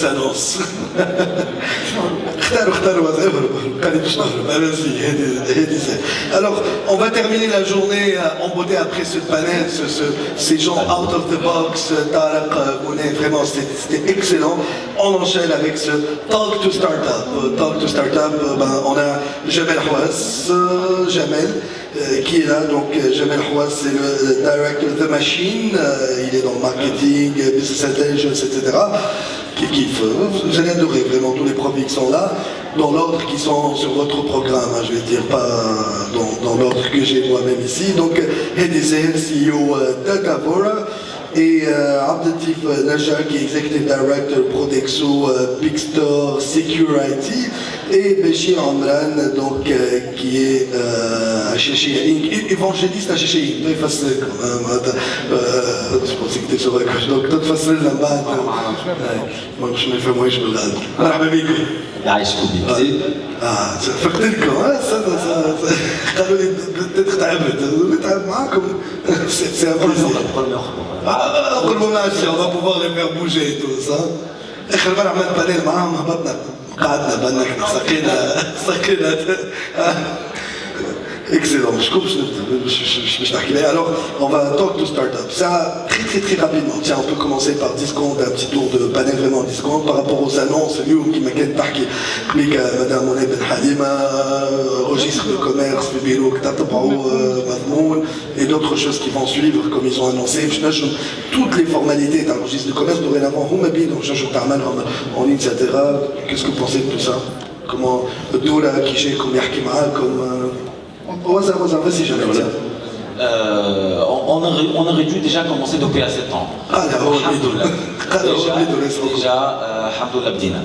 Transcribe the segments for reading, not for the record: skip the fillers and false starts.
s'annonce. Alors, on va terminer la journée en beauté après ce panel, ces gens out of the box, Tarek, Mounet, vraiment c'était excellent. On enchaîne avec ce Talk to Startup. Talk to Startup, on a Jamel Houaz, Jamel, qui est là. Donc Jamel Houaz, c'est le director of The Machine, il est dans le marketing, business intelligence, etc. Qui kiffe. J'allais adorer vraiment tous les profils qui sont là, dans l'ordre qui sont sur votre programme, je vais dire, pas dans l'ordre que j'ai moi-même ici. Donc Hedi Zeher, CEO d'Atavora, et Abdelatif Najar, qui est Executive Director Prodexo Big Store Secure IT, et Béchir Amran, donc, qui est évangéliste à Chéchéine. Je pensais que tu étais sur la gauche, donc tu te faciles là-bas. Je me fais moins, je me lade. مرحبا بكم. يعيشكم بك. فقت لكم قالوا لي بدك تعبت نتعب معاكم سي ان بليزير. قلبوا لنا الشيء on va pouvoir les faire bouger et tout ça. اخر مره عملت بانيل معاهم هبطنا قعدنا بالنا سقينا Excellent, je coupe, je t'arrive. Alors, on va talk to startup. Ça, très rapidement. Tiens, on peut commencer par 10 secondes, un petit tour de panel vraiment 10 secondes par rapport aux annonces. Nous, qui m'a qu'à parler, Madame Monet Ben Halima, registre de commerce, le bureau, Madmoun, et d'autres choses qui vont suivre, comme ils ont annoncé. Toutes les formalités d'un registre de commerce, dorénavant, donc je t'amène en ligne, etc. Qu'est-ce que vous pensez de tout ça? Comment, Doula, Kiché, comme Yarkima, comme. Vas-y, jamais. On aurait dû déjà commencer depuis à 7 ans. Déjà, alhamdoulilah bdina.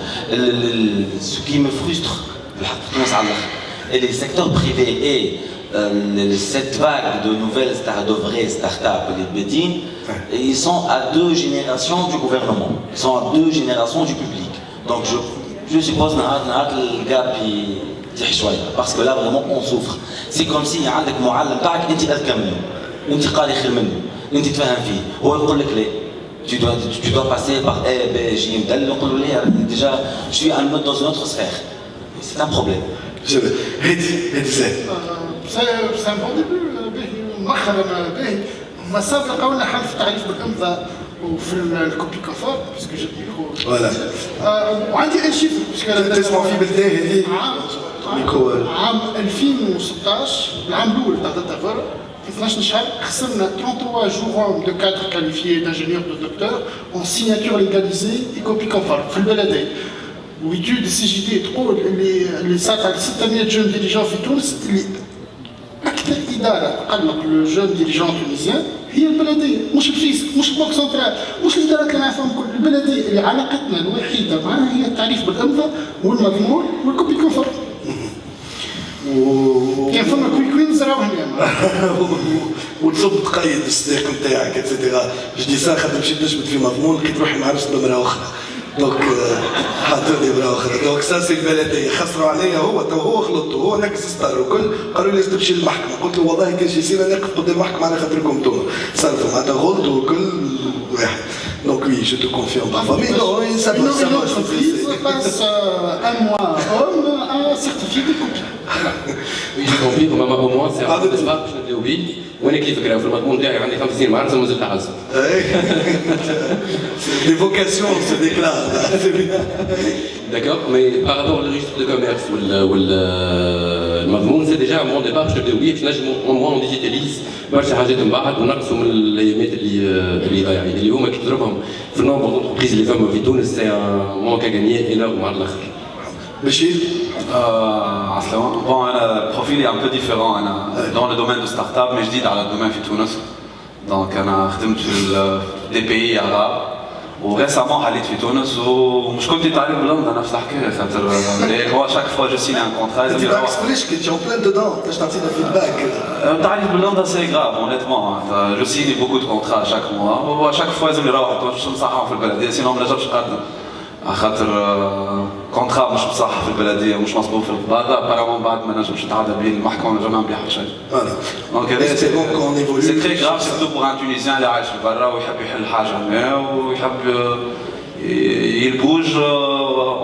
Ce qui me frustre, et les secteurs privés et cette vague de nouvelles de vraies startups, les bédines, ils sont à 2 générations du gouvernement. Ils sont à 2 générations du public. Donc je suppose que le gap parce que là vraiment on souffre. C'est comme si عندك معلم تاعك انت اذكى منه وانت قاري خير منه انت تفهم فيه هو يقول لك لا tu dois passer par A B J مدل نقول له لا déjà je suis dans une autre sphère. C'est un problème. C'est un bon début مؤخرا باهي ما سابق قولنا حل في التعريف بالامضاء وفي الكوبي كونفور باسكو جبت ميكرو وعندي ان شيفر باسكو تسمع في بلدان هذه عام 2016 العام الاول تاع داتافورا في 12 شهر خسرنا 33 جورون دو كادر كاليفيي دانجينيور دو دكتور اون سيناتور ليغاليزي اي كوبي كونفور في البلدين ويتود السي جي دي تقول اللي صارت على 600 جون ديريجون في تونس اللي اكثر اداره تقلق لو جون ديريجون تونيزيان هي البلديه مش الفيسك مش البنك سنترال مش الادارات اللي نعرفهم كل البلديه اللي علاقتنا الوحيده معها هي التعريف بالامضاء والمضمون والكوبي كونفور كان فما كوينز راهو هنا وتصب تقيد الصديق نتاعك اتسيتيرا جو دي سا خاطر مشيت نجبد في مضمون لقيت روحي ما عرفتش بمراه اخرى دونك حاطوني مراه اخرى دونك سا سي البلديه خسروا عليا هو غلط هو نكس ستار وكل قالوا لي لازم تمشي للمحكمه قلت له والله كان شي يصير انا نقف قدام المحكمه على خاطركم انتم صارت معناتها غلط وكل واحد Donc oui, je te confirme parfois. Mais non, ça une entreprise passe un mois homme à certifier des copies. Oui, je confirme, au moins c'est un débat que je te dis oui. وانا كيف فكره في المضمون تاعي عندي 5 سنين ما عرفتش مازلت عزل. Les vocations se déclarent. D'accord, mais par rapport au registre de commerce ou المضمون c'est déjà mon départ je te dis oui باش نجموا au moins on digitalise برشا حاجات من بعد ونقصوا من الايامات اللي ضايعين اللي هما كي تضربهم في النومبر دونتربريز اللي فما في تونس سي ان مونك ا غانيي انورم على الاخر. Béchir عسلامة. Bon, le profil est un peu différent dans le domaine de start-up, mais je dis dans le domaine de Tunis. Donc, أنا خدمت في des pays arabes. وrécemment حليت في تونس ومش كنت تعرف بلندن نفس الحكايه خاطر هو شاك فوا جو سين ان كونترا لازم يروح اكسبليش كي تي اون بلان دودون باش تعطينا فيدباك تعرف بلندن سي غراف اونيتمون جو سين بوكو دو كونترا شاك موا هو شاك فوا لازم يروح باش نصحهم في البلديه سينو ما نجمش نقدم خاطر كونترا مش بصح في البلديه ومش مصبوب في البلاد ابارامون بعد ما نجمش نتعدى به المحكمه ما نجم نعمل بها حتى شيء. دونك سي تري غراف سيرتو بور ان تونيزيان اللي عايش في برا ويحب يحل حاجه هنا ويحب Et il bouge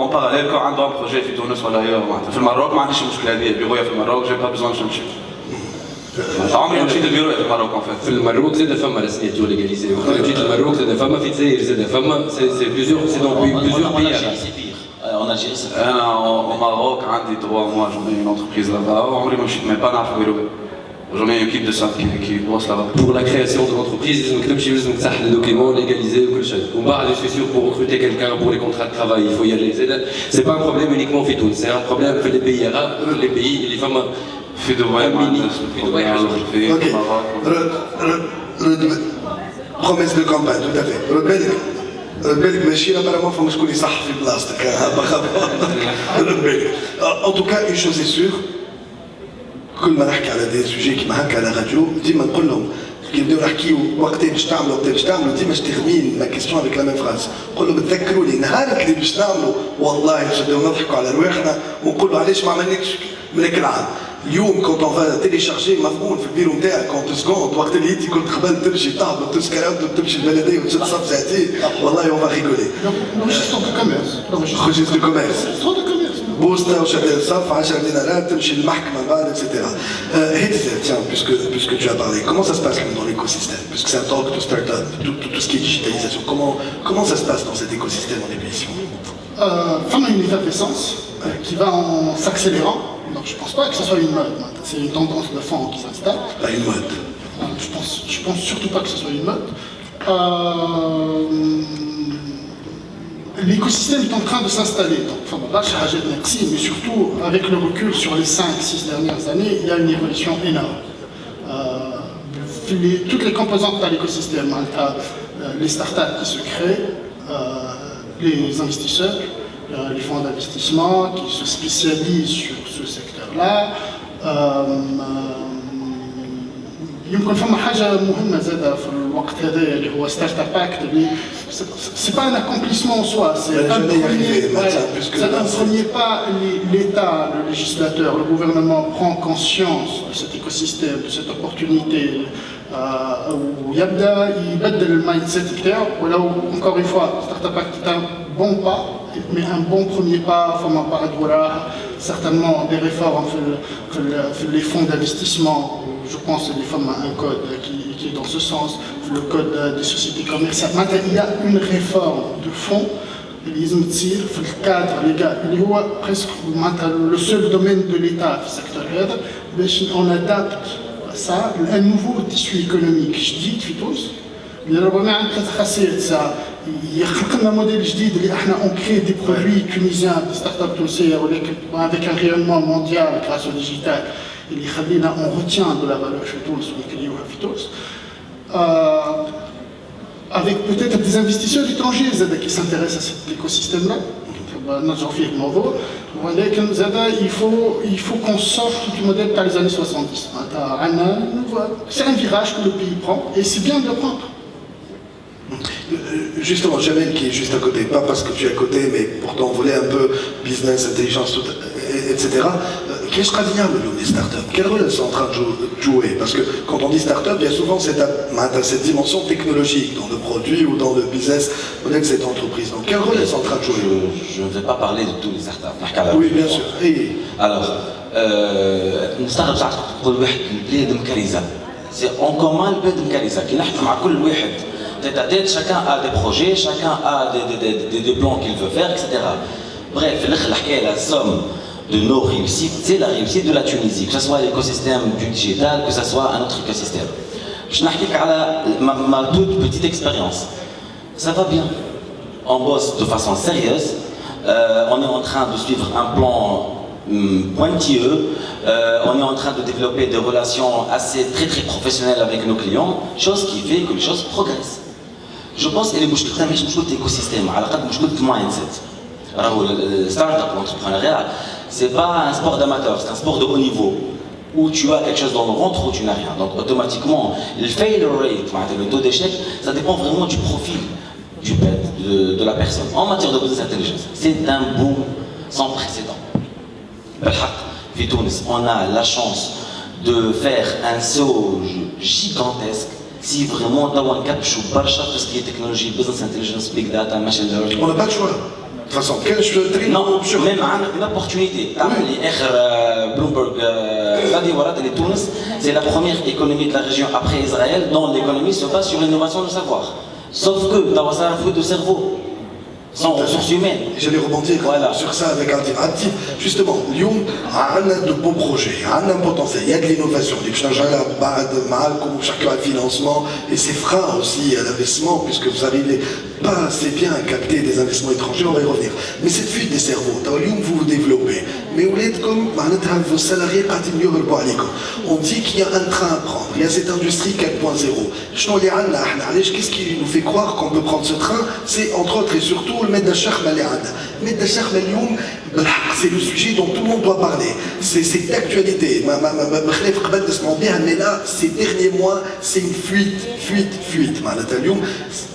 en parallèle quand on a un projet في تونس ولا ailleurs. في الماروك ما عنديش مشكلة هذه بيرويا في الماروك j'ai pas besoin de نمشي. عمري ما مشيت البيرويا في الماروك en fait. في الماروك زاد فما لا سيناتور ليغاليزي وقت مشيت الماروك زاد فما في الجزائر زاد فما سي بليزيور سي دون بليزيور بيي. En Algérie, c'est pire. Au Maroc, عندي 3 mois, j'en ai une entreprise là-bas. عمري ما مشيت même pas نعرف بيرويا. J'en ai une équipe de 5 qui bosse là-bas. Pour la création de l'entreprise, ils ont des documents légalisés ou quelque chose. Je suis sûr pour recruter quelqu'un pour les contrats de travail, il faut y aller. C'est pas un problème uniquement fait tout, c'est un problème fait les pays arabes, les pays, les femmes. في دبي Ok. Promesse de campagne, tout à fait. بالك ماشي apparemment فما شكون يصح في بلاصتك. En tout cas, une chose est sûre. كل ما نحكي على دي سوجي كيما هكا على راديو ديما نقول لهم كي نبداو نحكيو وقتين باش تعملوا وقتين باش تعملوا ديما تخمين ما كيستيون افيك لا ميم فراز نقول لهم تذكروني نهار اللي باش نعملوا والله نبداو نضحكوا على رواحنا ونقولوا علاش ما عملناش من هيك العام. اليوم كونت اون فا تيليشارجي مفهوم في البيرو نتاعك كونت سكوند وقت اللي انت كنت قبل تمشي تهبط تسكراوت وتمشي البلديه وتشد صف ساعتين والله اون فا ريغولي. registre de commerce. registre de commerce. Registre de commerce. بوسطة وشدير صف 10 دينارات تمشي للمحكمة بعد etc. Tiens, puisque tu as parlé, comment ça se passe dans l'écosystème? Puisque c'est un talk to start-up, tout ce qui est digitalisation, comment ça se passe dans cet écosystème en ébullition? Femme une effervescence qui va en s'accélérant. Donc je pense pas que ça soit une mode. C'est une tendance de fond qui s'installe. Pas une mode. Je pense surtout pas que ce soit une mode. L'écosystème est en train de s'installer. Donc, mais surtout, avec le recul sur les 5-6 dernières années, il y a une évolution énorme. Toutes les composantes de l'écosystème, les startups qui se créent, les investisseurs, les fonds d'investissement qui se spécialisent sur ce secteur-là. يمكن فما حاجه مهمه زاده في الوقت هذا اللي هو ستارت اب اكت اللي سي با ان اكومبليسمون سوا سي un premier pas l'État, le législateur, le gouvernement prend conscience de cet écosystème, de cette opportunité ويبدا يبدل المايند سيت نتاعو ولو encore une fois ستارت اب اكت est un bon pas mais un bon premier pas فما بعد وراه certainement des réformes في les fonds d'investissement. Je pense que les femmes ont un code qui est dans ce sens, le code des sociétés commerciales. Maintenant, il y a une réforme de fond, le cadre légal, qui est presque le seul domaine de l'État, le secteur on adapte ça à un nouveau tissu économique. Je dis, Fitos, il y a يخلق لنا موديل جديد اللي احنا اون كري دي برودوي تونيزيان دي ستارت اب تونسيه ولكن avec un rayonnement mondial grâce au digital اللي يخلينا اون retient de la valeur في تونس ونكريوها في تونس avec peut-être des investisseurs étrangers زاد qui s'intéressent à cet écosystème là نرجعوا فيه الموضوع ولكن زاد il faut qu'on sorte du modèle تاع les années 70 عندنا c'est un virage que le pays prend et c'est bien de le prendre. Justement, Jamel qui est juste à côté, pas parce que tu es à côté, mais pourtant on voulait un peu business, intelligence, etc. Quel sera l'avenir des startups? Quel rôle elles sont en train de jouer? Parce que quand on dit startup, il y a souvent cette dimension technologique dans le produit ou dans le business modèle de cette entreprise. Donc quel rôle elles sont en train de jouer? Je ne vais pas parler de tous les startups. Oui, bien sûr. Alors, une startup, c'est en commun le بلد مكرزة. كي نحكي مع كل واحد tête à tête, chacun a des projets, chacun a des plans qu'il veut faire, etc. Bref, la somme de nos réussites, c'est la réussite de la Tunisie, que ce soit l'écosystème du digital, que ce soit un autre écosystème. Je n'ai pas ma toute petite expérience. Ça va bien. On bosse de façon sérieuse. On est en train de suivre un plan pointilleux. On est en train de développer des relations assez très professionnelles avec nos clients, chose qui fait que les choses progressent. Je pense que المشكلة مش مشكلة l'écosystème, على قد مشكلة المايند سيت. راهو الستارت اب l'entrepreneuriat, c'est pas un sport d'amateur, c'est un sport de haut niveau où tu as quelque chose dans le ventre ou tu n'as rien. Donc automatiquement, le failure rate, le taux d'échec, ça dépend vraiment du profil de la personne. En matière de business intelligence, c'est un boom sans précédent. On a la chance de faire un saut gigantesque. si vraiment توا نكبشوا برشا في سكي تكنولوجي بزنس انتليجنس بيج داتا ماشين ليرنينغ. On n'a pas de choix. De toute façon, quel choix Non, même عندك une opportunité. تعمل لي آخر بلومبرغ غادي ورات اللي تونس c'est la première économie de la région après Israël dont l'économie se base sur l'innovation du savoir. Sauf que t'as un fruit de cerveau. Sans ressources humaines. J'allais rebondir voilà. sur ça avec Atif. Justement, Lyon a de bons projets, a un potentiel, il y a de l'innovation. Les comme chacun a le financement et ses freins aussi à l'investissement, puisque vous n'arrivez pas assez bien à capter des investissements étrangers, on va y revenir. Mais cette fuite des cerveaux, Lyon, vous vous développez. Mais vous êtes comme vos salariés, on dit qu'il y a un train à prendre, il y a cette industrie 4.0. Qu'est-ce qui nous fait croire qu'on peut prendre ce train? C'est entre autres et surtout المادة الشخمة اللي عندنا. المادة الشخمة اليوم بالحق c'est le sujet dont tout le monde doit parler. C'est d'actualité. بخلاف قبل نسمعوا بها, mais là ces derniers mois c'est une fuite. معناتها اليوم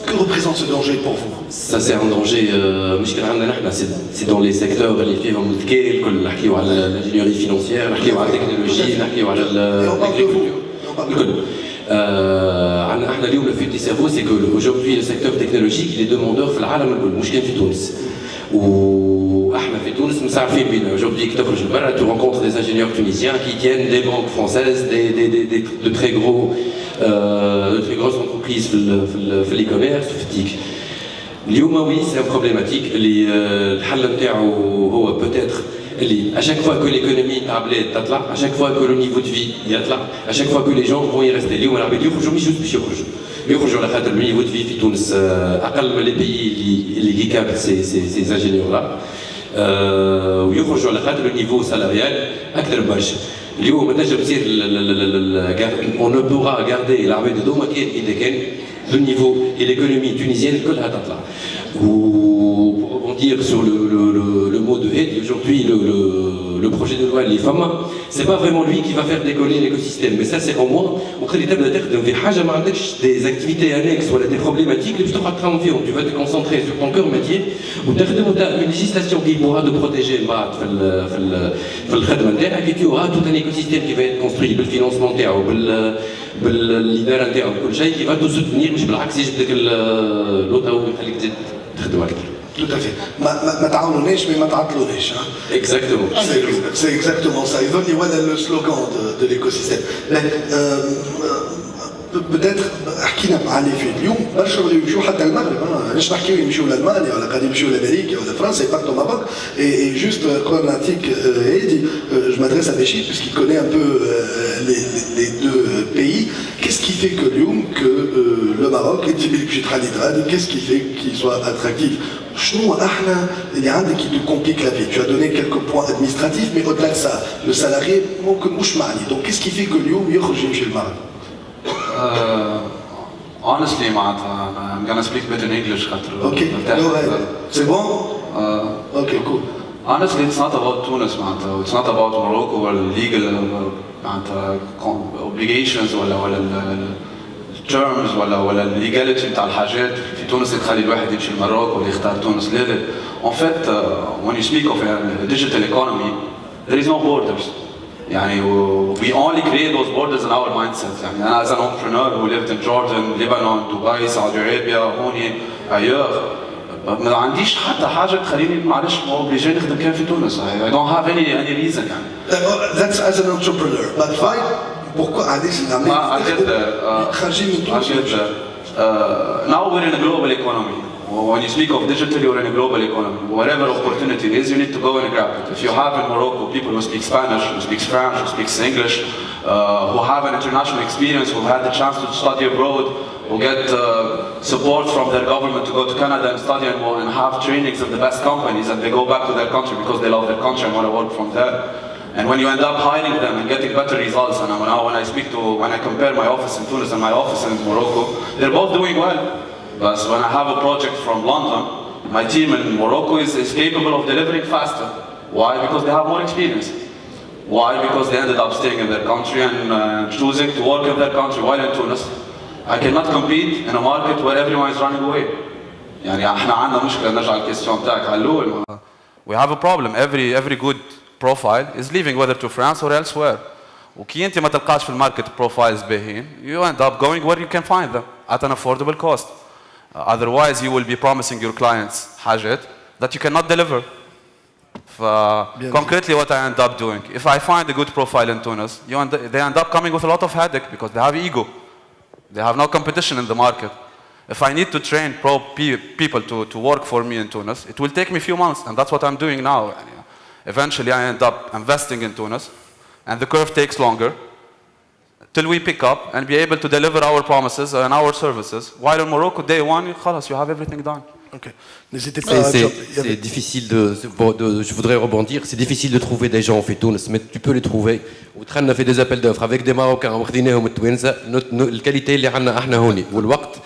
que représente ce danger pour vous? Ça c'est un danger مشكل عندنا نحن, c'est dans les secteurs اللي فيهم الذكاء الكل, نحكيو على الانجينيوري فينانسيير, نحكيو على التكنولوجي, نحكيو على الأغريكولتور الكل. احنا اليوم le fuite des cerveaux, c'est que aujourd'hui le secteur technologique il est demandeur في العالم الكل, مش كان في تونس. واحنا في تونس مستعرفين بينا. Aujourd'hui كي تخرج لبرا tu rencontres des ingénieurs tunisiens qui tiennent des banques françaises, de très grosses entreprises في l'e-commerce في التيك. اليوم oui c'est un problématique اللي الحل نتاعو هو peut-être à chaque fois que l'économie tablette تطلع, à chaque fois que le niveau de vie يطلع, à chaque fois que les gens vont y rester. اليوم العباد يخرجوا مش باش يخرجوا على خاطر le niveau de vie في تونس اقل من les pays اللي captent ces ingénieurs là, ويخرجوا على خاطر le niveau salarial اكثر برشا. اليوم تنجم تصير on ne pourra garder العباد هذوما كان اذا كان le niveau et l'économie tunisienne كلها تطلع. Pour rebondir sur le mot de Hedi, aujourd'hui le projet de loi l'IFAMA, c'est pas vraiment lui qui va faire décoller l'écosystème, mais ça c'est au moins on crée des tables d'intérêt, في حاجة ما عندكش des activités annexes ou des problématiques اللي باش تقعد تخمم فيهم. Tu vas te concentrer sur ton cœur métier وتخدم une législation qui pourra te protéger من بعد في الخدمة نتاعك, et tu auras tout un écosystème qui va être construit بالفinancement نتاعو بالإدارة نتاعو بكل شيء qui va te soutenir, مش بالعكس يجبد لك الأوطو ويخليك تزيد تخدم أكثر. Tout à fait. ما تعاونونيش mais ما تعطلونيش. Exactement. C'est exactement ça. يظني ولا le slogan de l'écosystème. peut-être حكينا مع اللي في اليوم برشا ولاو يمشيو حتى المغرب, علاش نحكيو يمشيو لالمانيا ولا قاعدين يمشيو لامريكا ولا فرنسا يبارتو مع بعض. Et juste quand نعطيك Hedi, je m'adresse à Béchir puisqu'il connaît un peu les deux pays. Qu'est-ce qui fait que اليوم que le Maroc est qu'est-ce qui fait qu'il soit attractif? شنو احنا اللي عندك qui te complique la vie? Tu as donné quelques points administratifs, mais au-delà de ça, le salarié ممكن مش معني. Donc qu'est-ce qui fait que اليوم يخرج يمشي للمغرب? Honestly, I'm gonna speak better in English. Okay, go ahead. C'est bon? Okay, cool. Honestly, it's not about Tunis, it's not about Morocco or legal obligations ولا terms ولا legality نتاع الحاجات في تونس تخلي الواحد يمشي لمروكو ولا يختار تونس. لا. En fait, when you speak of a digital economy, there is no borders. يعني we only create those borders in our mindset. يعني أنا as an entrepreneur who lived in Jordan, Lebanon, Dubai, Saudi Arabia, هوني ailleurs, ما عنديش حتى حاجة تخليني معلش obligé نخدم كان في تونس. I don't have any reason يعني. That's as an entrepreneur, but why? Pourquoi عادش نعمل؟ خارجين من تونس. Now we're in a global economy. When you speak of digital, you're in a global economy. Whatever opportunity is, you need to go and grab it. If you have in Morocco people who speak Spanish, who speak French, who speak English, who have an international experience, who had the chance to study abroad, who get support from their government to go to Canada and study and have trainings in the best companies, and they go back to their country because they love their country and want to work from there. And when you end up hiring them and getting better results, and when I compare my office in Tunis and my office in Morocco, they're both doing well. But when I have a project from London, my team in Morocco is capable of delivering faster. Why? Because they have more experience. Why? Because they ended up staying in their country and choosing to work in their country. While in Tunis, I cannot compete in a market where everyone is running away. يعني احنا عندنا مشكلة. نرجع للكيستيون تاعك على الأول. We have a problem. Every good profile is leaving, whether to France or elsewhere. وكي انت ما تلقاش في الماركت بروفايلز باهين you end up going where you can find them at an affordable cost. Otherwise you will be promising your clients حاجات that you cannot deliver. Concretely what I end up doing, if I find a good profile in Tunis, they end up coming with a lot of headache because they have ego. They have no competition in the market. If I need to train people to work for me in Tunis, it will take me a few months, and that's what I'm doing now. Eventually I end up investing in Tunis, and the curve takes longer till we pick up and be able to deliver our promises and our services. While in Morocco, day one, خلاص, you have everything done. Ok. N'hésitez pas. C'est difficile je voudrais rebondir. C'est difficile de trouver des gens في تونس, mais tu peux les trouver. ودخلنا في des appels d'offres avec des Marocains واخديناهم التوانسة. الكاليتي اللي عندنا احنا هوني والوقت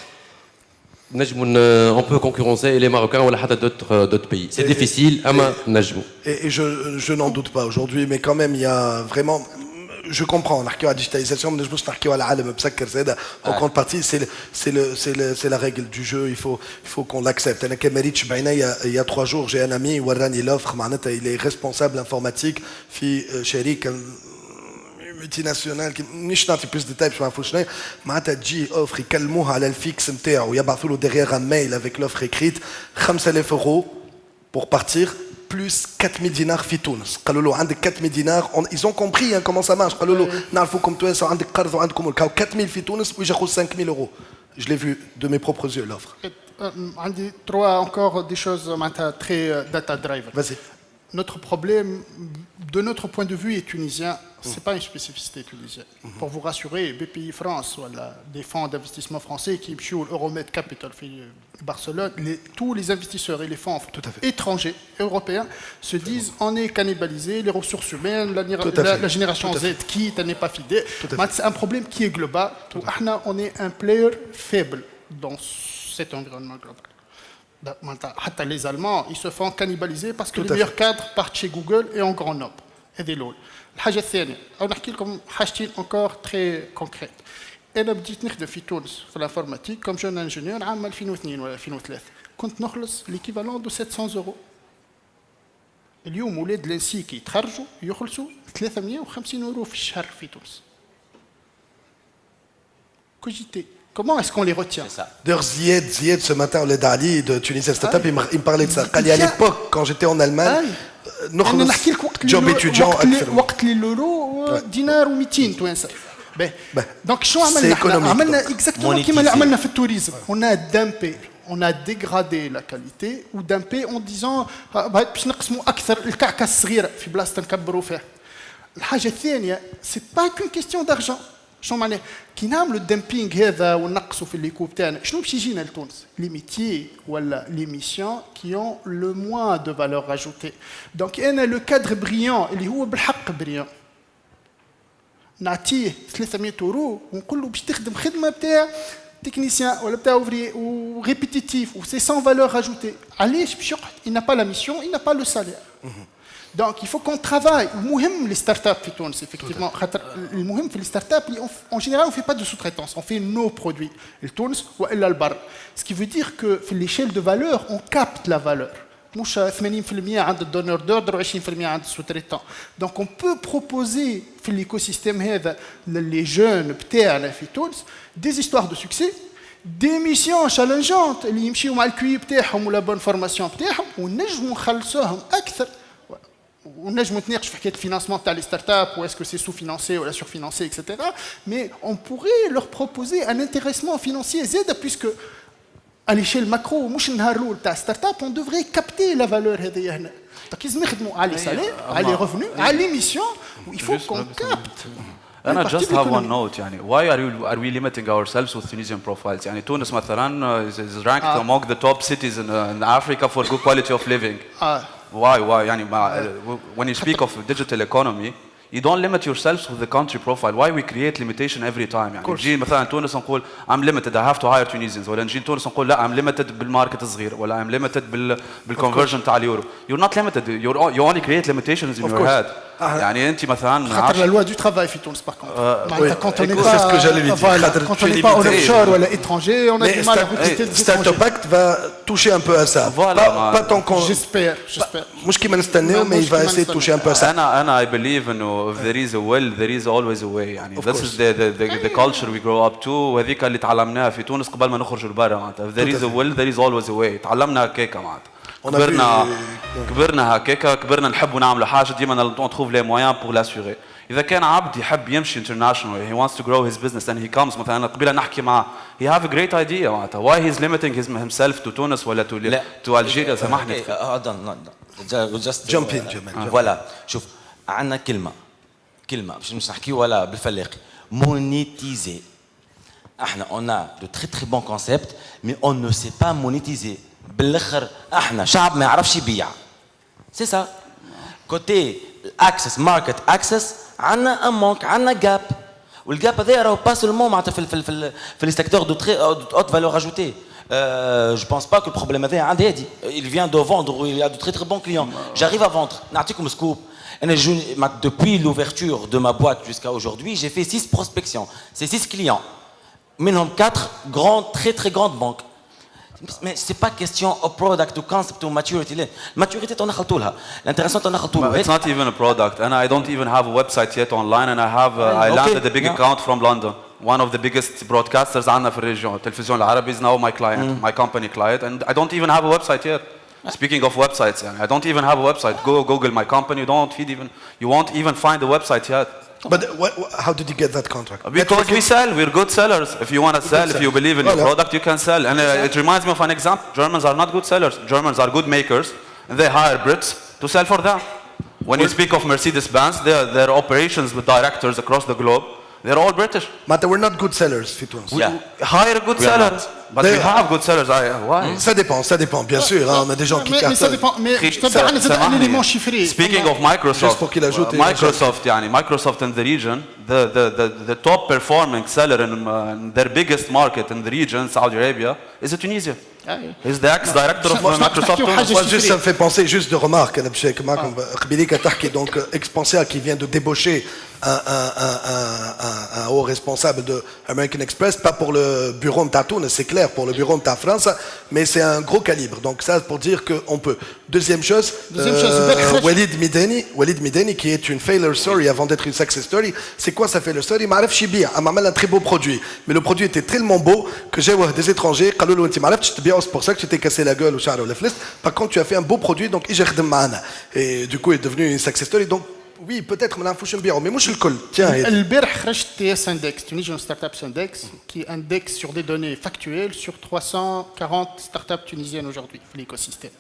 نجموا on peut concurrencer les Marocains ولا حتى d'autres pays. C'est difficile, أما نجموا. Et je n'en doute pas aujourd'hui, mais quand même il y a vraiment. Je comprends, on a la digitalisation, mais je pense en contrepartie, c'est la règle du jeu, il faut qu'on l'accepte. Il y a 3 jours, j'ai un ami, Warrani l'offre, il est responsable informatique, chéri, multinationale, مش نعطي plus de détails, je m'en fous. معناتها تجي offre يكلموها على الفيكس نتاعو ويبعثوا له derrière un mail avec l'offre écrite 5000 € pour partir. Plus 4000 dinars في تونس قالوا له عندك 4000 دينار ils ont compris hein, comment ça marche قالوا له نعرفوكم توانسه وعندك قرض وعندكم 4000 في تونس ويجي ياخذ 5000 €. Je l'ai vu de mes propres yeux l'offre. عندي 3 encore des choses معناتها très data driven. Vas-y. Notre problème, de notre point de vue, est tunisien. Ce n'est pas une spécificité tunisienne. Pour vous rassurer, BPI France, voilà, des fonds d'investissement français qui ont l'Euromed Capital Barcelone, tous les investisseurs et les fonds étrangers, européens, se disent on est cannibalisé, les ressources humaines, la génération Z quitte, elle n'est pas fidèle. C'est un problème qui est global. On est un player faible dans cet environnement global. Les Allemands, ils se font cannibaliser parce que les meilleurs cadres partent chez Google et en Grenoble. هذه الأولى. الحاجة الثانية، أو نحكي لكم حاجتين encore très concrètes. أنا بديت نخدم في تونس في الانفورماتيك كوم جون انجينيور عام 2002 ولا 2003. كنت نخلص l'équivalent de 700 €. اليوم ولاد لانسي كي يتخرجوا يخلصوا 350 € في الشهر في تونس. Cogitez. Comment est-ce qu'on les retient? D'ailleurs, Zied, ce matin, au Ledali de Tunisia Startup, il me parlait de ça. À l'époque, quand j'étais en Allemagne, job étudiant. وقت l'euro dinar و 200 توانسة. Donc, c'est économique. Exactement comme on عملنا في التوريزم. On a dumpé, on a dégradé la qualité ou dumpé en disant باش نقسموا أكثر الكعكة الصغيرة في بلاصة نكبروا فيها. الحاجة الثانية, c'est pas qu'une question d'argent. شنو معناه؟ كي نعملوا الدمبينغ هذا ونقصوا في الليكو تاعنا، شنو باش يجينا لتونس؟ لي ميتيي ولا لي ميسيون كي اون لو موان دو فالور اجوتي. دونك انا لو كادر بريون اللي هو بالحق بريون نعطيه 300 € ونقول له باش تخدم خدمه بتاع تكنيسيان ولا بتاع اوفري وريبيتيتيف و سي سون فالور اجوتي. علاش باش يقعد؟ il n'a pas la mission, il n'a pas le salaire. Donc il faut qu'on travaille. المهم les startups في تونس effectivement. المهم في les startups en général on fait pas de sous-traitance, on fait nos produits. التونس وإلا البر. Ce qui veut dire que في l'échelle de valeur on capte la valeur. مش 80% عند الدونور دوردر و20% عند السوتريتان. Donc on peut proposer في l'écosystème هذا les jeunes بتاعنا في تونس des histoires de succès, des missions challengeantes اللي يمشيوا مع الكوي بتاعهم ولا بون فورماسيون بتاعهم ونجموا نخلصوهم أكثر. ونجموا نتناقش في حكايه الفينانسمون تاع لي ستارت اب ou est-ce que c'est sous-financé ou la surfinancé etc. mais on pourrait leur proposer un intéressement financier زاد puisque à l'échelle macro مش النهار الاول تاع ستارت اب on devrait capter la valeur هذه هنا. donc لازم نخدموا على لي سالير على لي ريفونو على لي ميسيون il faut qu'on capte. أنا just have one note يعني why are we limiting ourselves with Tunisian profiles يعني تونس مثلا is ranked among the top cities in Africa for good quality of living. Why يعني when you speak of digital economy you don't limit yourselves with the country profile. Why we create limitation every time يعني نجي مثلا تونس نقول I'm limited I have to hire Tunisians ولا نجي تونس نقول لا I'm limited بالماركت الصغير ولا I'm limited بالconversion تاع اليورو. You're not limited, you only create limitations in your head. يعني انت مثلا ما خاطر نعرفش la loi du travail في تونس par contre. oui. Quand on n'est Écoute, c'est ce que j'allais lui dire. voilà, خاطر quand tu on es n'est pas en limité. offshore ou à l'étranger, on a Mais du mal à recruter des Startup étrangers. Act va toucher un peu à ça. Voilà, Pas tant qu'on... J'espère. مش كيما نستناو, mais il va essayer de toucher un peu à ça. انا I believe انه if there is a will there is always a way يعني this is the culture we grow up to وهذيك اللي تعلمناها في تونس قبل ما نخرجوا لبرا معناتها if there is a will there is always a way تعلمنا هكاكا معناتها كبرنا هكاكا كبرنا نحبوا نعملوا حاجه ديما on trouve les moyens pour l'assurer اذا كان عبد يحب يمشي international he wants to grow his business and he comes مثلا قبيله نحكي معاه he have a great idea معناتها why he's limiting himself to تونس ولا to Algeria سامحني Jump in, Jamal. فوالا شوف عندنا كلمه مش نحكي ولا بالفلاقي مونيتيزي احنا on a de très très bons concepts mais on ne sait pas monétiser بالاخر احنا شعب ما يعرفش يبيع سي سا كوتي اكسس ماركت اكسس عندنا ان مونك عندنا جاب والجاب هذا راهو با سولمون معناتها في لي سيكتور دو تري هوت فالور اجوتي je pense pas que le problème هذا عند هادي il vient de vendre il y a de très très bons clients j'arrive à vendre نعطيكم سكوب depuis l'ouverture de ma boîte jusqu'à aujourd'hui j'ai fait 6 prospections c'est 6 clients منهم 4 grandes très très grandes banques mais c'est pas question of product to concept to maturity maturity t'en خلطوا لها l'intéressant t'en خلطوا له it's not even a product and I don't even have a website yet online and I landed a big account from London one of the biggest broadcasters عندنا في الريجيون التلفزيون العربي is now my client my company client and I don't even have a website yet speaking of websites I don't even have a website go Google my company you won't even find a website yet. But how did you get that contract? Because we sell, we're good sellers. If you want to sell, if you believe in your product, you can sell. And it reminds me of an example. Germans are not good sellers. Germans are good makers. And they hire Brits to sell for them. When you speak of Mercedes-Benz, their operations with directors across the globe, they're all British. But we're not good sellers في تونس. Hire good sellers. But we have good sellers. Why? Ça dépend, bien sûr. On a des gens qui Mais ça cartonnent. dépend. Mais je te donne un élément chiffré. Speaking of Microsoft, Juste pour qu'il ajoute Microsoft in the region, the top performing seller in their biggest market in the region, Saudi Arabia, is Tunisia. He's the ex-director of Microsoft. Moi, juste, ça me fait penser, juste de remarque, donc Expansia qui vient de débaucher un haut responsable de American Express, pas pour le bureau de Tatoune, c'est clair, pour le bureau de ta France, mais c'est un gros calibre. Donc ça, pour dire qu'on peut. Deuxième chose, Walid Mideni, qui est une failure story avant d'être une success story. C'est quoi ça failure story? Maref Shibia, un très beau produit, mais le produit était tellement beau que j'ai des étrangers, c'est pour ça que tu t'es cassé la gueule au char ou la fleste. Par contre, tu as fait un beau produit, donc et du coup, il est devenu une success story. Donc oui, peut-être, mais moi je le colle. Tiens. البارح خرجت TS Index, Tunisian Startups Index, qui indexe sur des données factuelles sur 340 startups tunisiennes aujourd'hui في l'écosystème.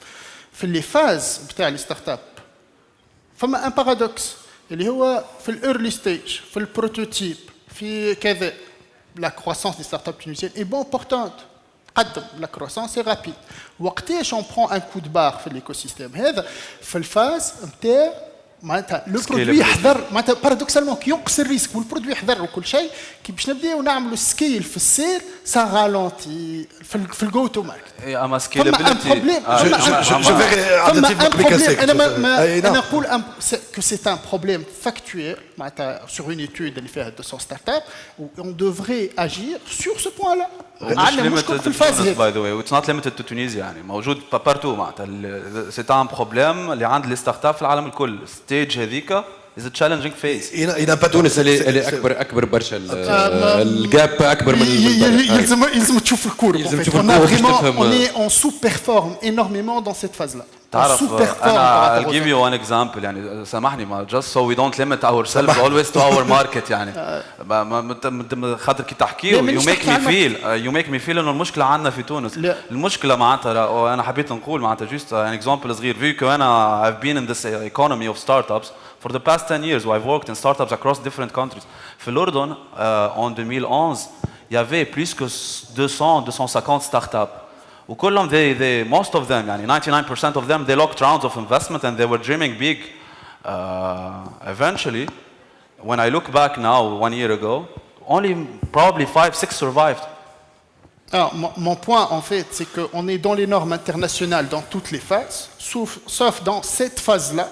في les phases بتاع les startups فما un paradoxe اللي هو في early stage, في البروتوتيب, في كذا la croissance des startups tunisiennes est bon portante. La croissance est rapide. وقتاش on prend un coup de barre في l'écosystème هذا في الفاز نتاع معناتها لو برودوي يحضر معناتها بارادوكسالمون كي ينقص الريسك والبرودوي يحضر وكل شيء كي باش نبداو نعملوا سكيل في السير سا رالونتي في الجو تو ماركت. اما سكيلابيلتي انا نقول que c'est un problème factuel معناتها sur une étude اللي فيها 200 ستارت اب on devrait agir sur ce point là. عندنا مشكل في الفاز هذا. باي ذا واي اتس نوت ليميتد تو تونيزيا يعني موجود بارتو معناتها سي ان بروبليم اللي عند لي ستارت اب في العالم الكل. ستيج هذيك از تشالنجينج فيز. تونس اللي اكبر برشا الجاب اكبر من يلزم تشوف الكور. On est en sous-performe énormément dans cette phase là. تعرف أنا I'll give you one example يعني سامحني just so we don't limit ourselves always to our market يعني خاطر كي تحكي you make me feel إنه المشكلة عندنا في تونس. المشكلة معناتها وأنا حبيت نقول معناتها just an example صغير vu que أنا I've been in this economy of startups for the past 10 years I've worked in startups across different countries. في الأردن en 2011 il y avait plus que 250 startups. وكلهم most of them يعني 99% of them they locked rounds of investment and they were dreaming big. Eventually, when I look back now 1 year ago, only probably 5-6 survived. Alors, mon point en fait, c'est qu'on est dans les normes internationales dans toutes les phases, sauf dans cette phase-là,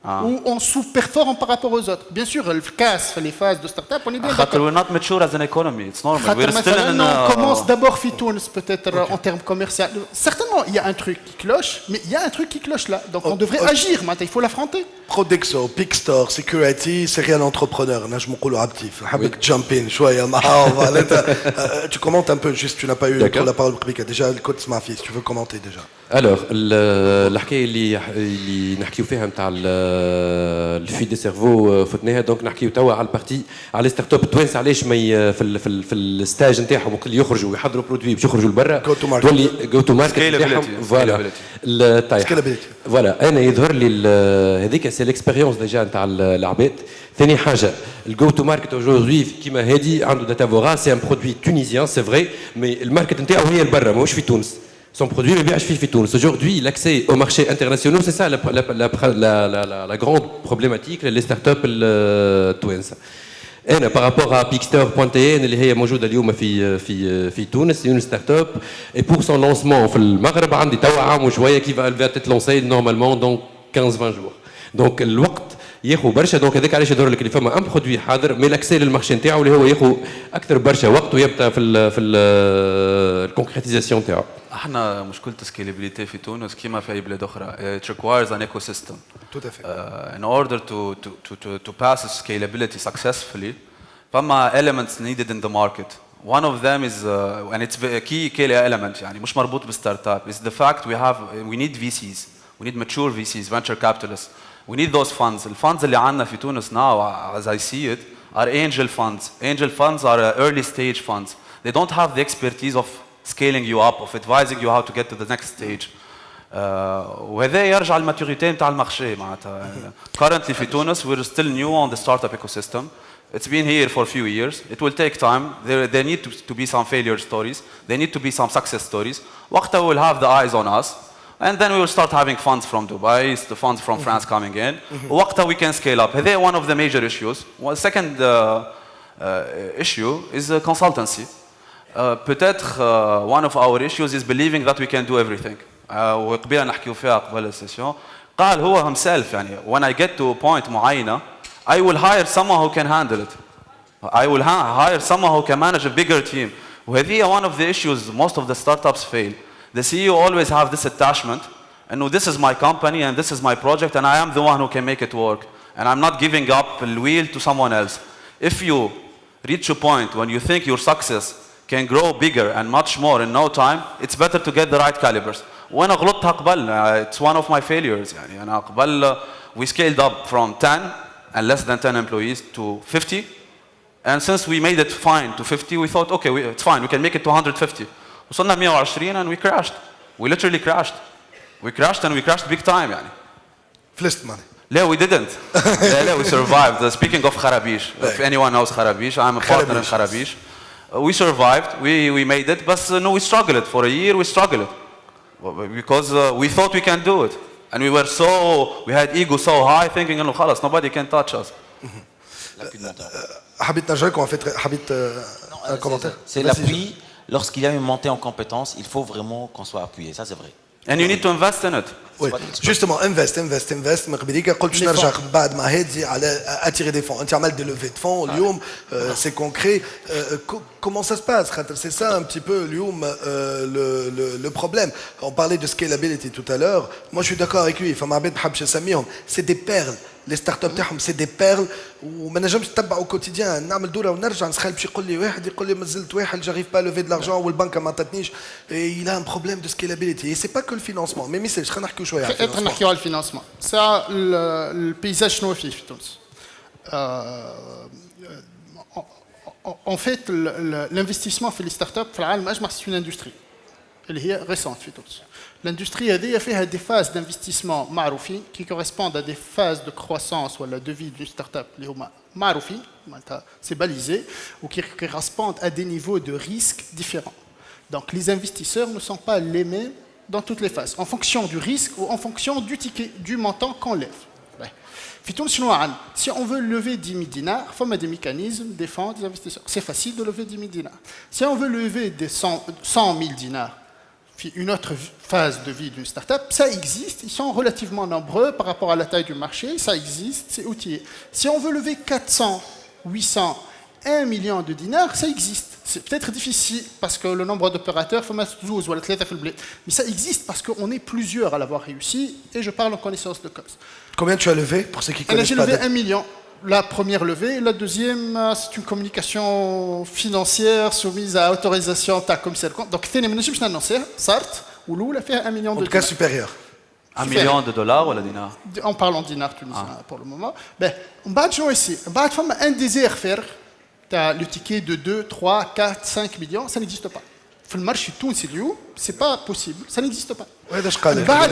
où on sous-performe par rapport aux autres. Bien sûr, le casse les phases de start-up, on est bien d'accord. We're not mature as an economy. It's normal. We're still in On commence d'abord Fitounes, peut-être en termes commerciaux. Certainement, il y a un truc qui cloche, mais il y a un truc qui cloche là. Donc on devrait agir maintenant, il faut l'affronter. Prodexo, Pickstore, Security, serial entrepreneur. نجم نقولوا عبتيف. حابك jump in شوية معاه. Tu commentes un peu, juste tu n'as pas eu la parole déjà le code ma fille, si tu veux commenter déjà. Alors, الحكايه اللي نحكيو فيها نتاع الفي دي سيرفو فتناها دونك نحكيو توا على البارتي على ستارت اب التوانسه علاش ما في الستاج نتاعهم وقت اللي يخرجوا ويحضروا برودوي باش يخرجوا لبرا تولي جو تو ماركت نتاعهم فوالا فوالا انا يظهر لي هذيك سي ليكسبيريونس ديجا نتاع العباد. ثاني حاجه الجو تو ماركت اوجوردي كيما هادي عنده داتافورا سي ان برودوي تونيزيان سي فري مي الماركت نتاعو هي لبرا ماهوش في تونس. Son produit est bien acheté en Tunis. Aujourd'hui, l'accès aux marchés internationaux, c'est ça la grande problématique, les startups tunisiennes. Et par rapport à Pickstore.tn, elle est موجودة اليوم في تونس, c'est une start-up. Et pour son lancement في المغرب, عندي توا عام وشوية qui va être lancé normalement dans 15-20 jours. Donc الوقت ياخذ برشا دونك هذاك علاش يظهر لك اللي فما ان برودوي حاضر مي لاكسي للمارشي نتاعو اللي هو ياخذ اكثر برشا وقت ويبدا في الكونكريتيزاسيون نتاعو. احنا مشكله سكيلابيليتي في تونس كيما في اي بلاد اخرى. It requires an ecosystem. Tout à fait. In order to pass scalability successfully, فما elements needed in the market. One of them is and it's a key element يعني مش مربوط بالستارت اب is the fact we need VCs. We need mature VCs, venture capitalists. We need those funds. The funds اللي عندنا في تونس now, as I see it, are angel funds. Angel funds are early stage funds. They don't have the expertise of scaling you up, of advising you how to get to the next stage. وهذا يرجع للماتوريتي نتاع المارشي معناتها. Currently في تونس we're still new on the startup ecosystem. It's been here for a few years. It will take time. There need to be some failure stories. There need to be some success stories. وقتها we will have the eyes on us. And then we will start having funds from Dubai, the funds from France coming in. وقتها we can scale up. هذا one of the major issues. Well, second issue is consultancy. Peut-être one of our issues is believing that we can do everything. وقبيله نحكيو فيها قبل السيسيون. قال هو himself يعني when I get to a point معينة I will hire someone who can handle it. I will hire someone who can manage a bigger team. وهذه one of the issues most of the startups fail. The CEO always have this attachment, and no, this is my company and this is my project and I am the one who can make it work. And I'm not giving up the wheel to someone else. If you reach a point when you think your success can grow bigger and much more in no time, it's better to get the right calibers. وأنا غلطتها قبل. It's one of my failures. يعني أنا قبل we scaled up from 10 and less than 10 employees to 50. And since we made it fine to 50, we thought, okay, it's fine, we can make it to 150. وصلنا 120 and we crashed. We literally crashed. We crashed and we crashed big time يعني. Flipped money. لا we didn't. لا we survived. Speaking of Kharabish, if anyone knows Kharabish, I'm a partner in Kharabish. We survived. We made it, but no, we struggled for a year. We struggled because we thought we can do it, and we had ego so high, thinking إنه خلاص nobody can touch us. حبيت نرجعكم en fait حبيت un commentaire. C'est l'appui. Lorsqu'il y a une montée en compétences, il faut vraiment qu'on soit appuyé, ça c'est vrai. And you need to invest in it. Oui, justement, invest. من قبليك قلت باش نرجع بعد ما هادي على attirer des fonds. انت عملت des levées de fonds اليوم, c'est concret. Comment ça se passe? C'est ça un petit peu اليوم le problème. On parlait de scalability tout à l'heure. Moi je suis d'accord avec lui. فما عباد ما بحبش نسميهم. C'est des perles. Les startups تاعهم c'est des perles وما نجمش نتبع au quotidien. نعمل دوره ونرجع نسخل باش يقول لي واحد يقول لي مازلت واحد j'arrive pas à lever de l'argent والبنكه ما عطاتنيش. Il a un problème de scalability et c'est pas que le financement. Mais مثال خلينا نحكيو شويه على الفينانسمون. نحكيو على الفينانسمون. ساعة البيزاج شنو فيه في تونس؟ En fait, l'investissement في les startups في العالم أجمع c'est une industrie اللي هي récente في تونس. L'industrie هذه فيها des phases d'investissement معروفين qui correspondent à des phases de croissance ou à la devise d'une startup اللي هما معروفين, c'est balisé, ou qui correspondent à des niveaux de risque différents. Donc les investisseurs ne sont pas les mêmes dans toutes les phases, en fonction du risque ou en fonction du ticket, du montant qu'on lève. Si on veut lever 10 000 dinars, il faut mettre des mécanismes, des fonds, des investisseurs. C'est facile de lever 10 000 dinars. Si on veut lever des 100 000 dinars, une autre phase de vie d'une start-up, ça existe, ils sont relativement nombreux par rapport à la taille du marché, ça existe, c'est outillé. Si on veut lever 400, 800, 1 million de dinars, ça existe. C'est peut-être difficile parce que le nombre d'opérateurs, mais ça existe parce qu'on est plusieurs à l'avoir réussi et je parle en connaissance de cause. Combien tu as levé pour ceux qui connaissent J'ai pas levé 1 million. La première levée, la deuxième, c'est une communication financière soumise à autorisation de ta commissaire. Donc, je vais annoncer, SART, ou l'oula fait 1 million En de tout cas dinars. supérieur. 1 million de dollars ou de dinars? En parlant de dinars tunisiens pour le moment. Ben, on va ici. On va faire un désert faire. Le ticket de 2, 3, 4, 5 millions, ça n'existe pas. Dans le marché tunisien, ce n'est pas possible, ça n'existe pas.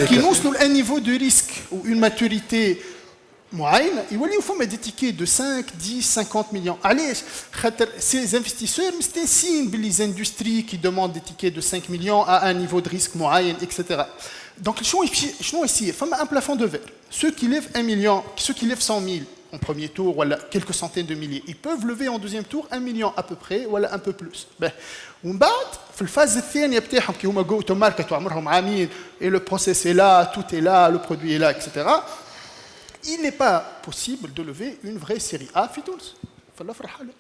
Qui nous un niveau de risque ou une maturité moyenne, il y a des tickets de 5, 10, 50 millions. Allez, ces investisseurs, c'est un signe que les industries qui demandent des tickets de 5 millions à un niveau de risque moyen, etc. Donc, je vais essayer, il y a un plafond de verre. Ceux qui lèvent 1 million, ceux qui lèvent 100 000, en premier tour, voilà, quelques centaines de milliers. Ils peuvent lever en deuxième tour 1 million à peu près, voilà, un peu plus. ومن بعد في الفاز الثانية بتاعهم كي هما جو تو ماركت وعمرهم عامين et le process est là, tout est là, le produit est là, etc. Il n'est pas possible de lever une vraie série A في تونس. فالأوفر حالة.